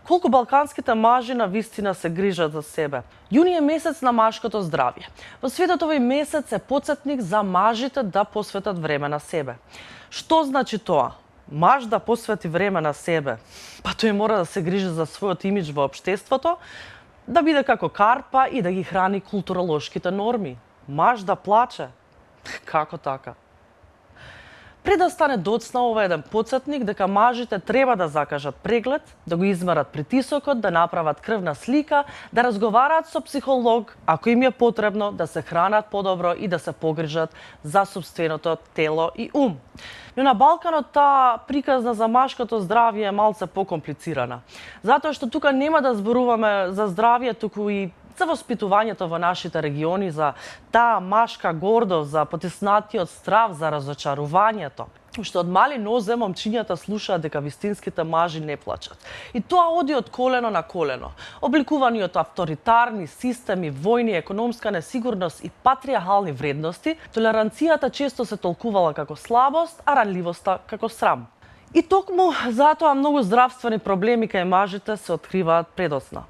колку балканските мажи на вистина се грижат за себе. Јуни е месец на машкото здравје. Во светот овој месец е потсетник за мажите да посветат време на себе. Што значи тоа? Маж да посвети време на себе? Па тој мора да се грижи за својот имидж во општеството, да биде како карпа и да ги храни културолошките норми. Маж да плаче? Како така? Пред да стане доцна ова еден потсетник дека мажите треба да закажат преглед, да го измерат притисокот, да направат крвна слика, да разговараат со психолог, ако им е потребно, да се хранат подобро и да се погрижат за сопственото тело и ум. Но на Балканот таа приказна за машкото здравје е малце покомплицирана. Затоа што тука нема да зборуваме за здравје, туку и за воспитувањето во нашите региони, за таа машка гордост, за потиснатиот страв, за разочарувањето. Што од мали нозе момчињата слушаат дека вистинските мажи не плачат. И тоа оди од колено на колено. Обликувани од авторитарни системи, војни, економска несигурност и патриархални вредности, толеранцијата често се толкувала како слабост, а ранливоста како срам. И токму затоа многу здравствени проблеми кај мажите се откриваат предоцна.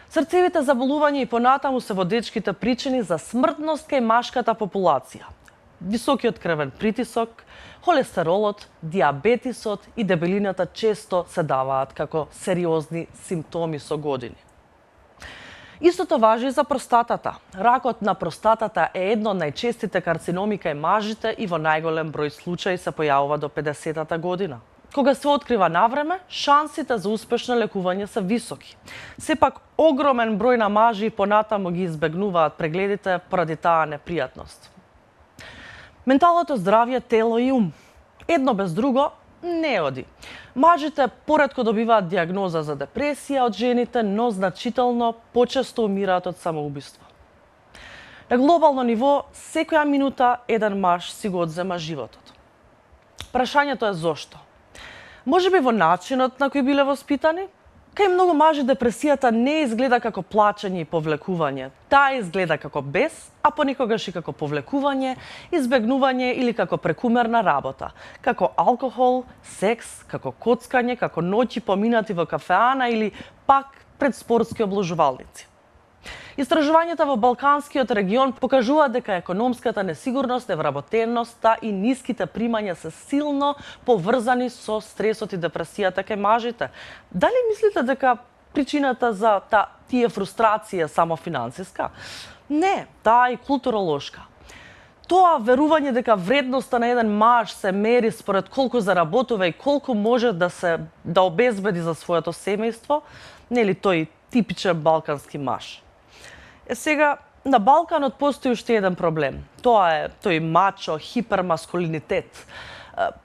Срцевите заболувања и понатаму се водечките причини за смртност кај машката популација. Високиот крвен притисок, холестеролот, диабетисот и дебелината често се даваат како сериозни симптоми со години. Истото важи и за простатата. Ракот на простатата е едно од најчестите карциноми кај мажите и во најголем број случаи се појавува до 50-та година. Кога се открива навреме, шансите за успешно лекување се високи. Сепак, огромен број на мажи понатаму ги избегнуваат прегледите поради таа непријатност. Менталното здравје, тело и ум. Едно без друго не оди. Мажите поретко добиваат диагноза за депресија од жените, но значително почесто умираат од самоубиство. На глобално ниво, секоја минута еден маж си го одзема животот. Прашањето е зошто? Можеби во начинот на кој биле воспитани? Кај многу мажи депресијата не изгледа како плачење и повлекување. Таа изгледа како бес, а понекогаш и како повлекување, избегнување или како прекумерна работа, како алкохол, секс, како коцкање, како ноќи поминати во кафеана или пак пред спортски обложувалници. Истражувањата во Балканскиот регион покажуваат дека економската несигурност, невработеноста и ниските примања се силно поврзани со стресот и депресијата кај мажите. Дали мислите дека причината за тие фрустрација само финансиска? Не, таа и културолошка. Тоа верување дека вредноста на еден маж се мери според колку заработува и колку може да обезбеди за своето семејство, нели тој типичен балкански маж. Сега, на Балканот постои уште еден проблем. Тоа е тој мачо, хипермаскулинитет.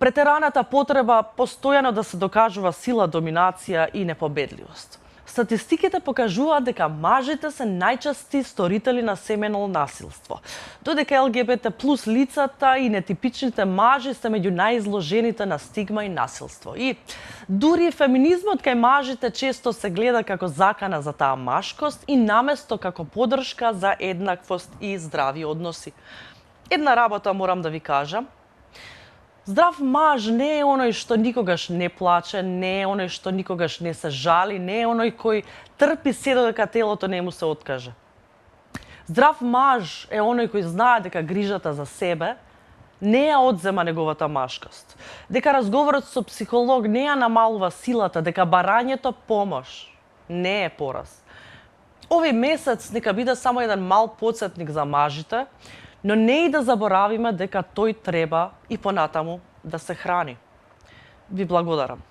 Претераната потреба постојано да се докажува сила, доминација и непобедливост. Статистиките покажуваат дека мажите се најчести сторители на семено насилство, додека ЛГБТ плюс лицата и нетипичните мажи се меѓу најизложените на стигма и насилство. И дури феминизмот кај мажите често се гледа како закана за таа машкост и наместо како поддршка за еднаквост и здрави односи. Една работа морам да ви кажам. Здрав маж не е оној што никогаш не плаче, не е оној што никогаш не се жали, не е оној кој трпи се додека телото не му се откаже. Здрав маж е оној кој знае дека грижата за себе не ја одзема неговата машкост, дека разговорот со психолог не ја намалува силата, дека барањето помош не е пораз. Овој месец нека биде само еден мал потсетник за мажите, но не и да заборавиме дека тој треба и понатаму да се храни. Ви благодарам.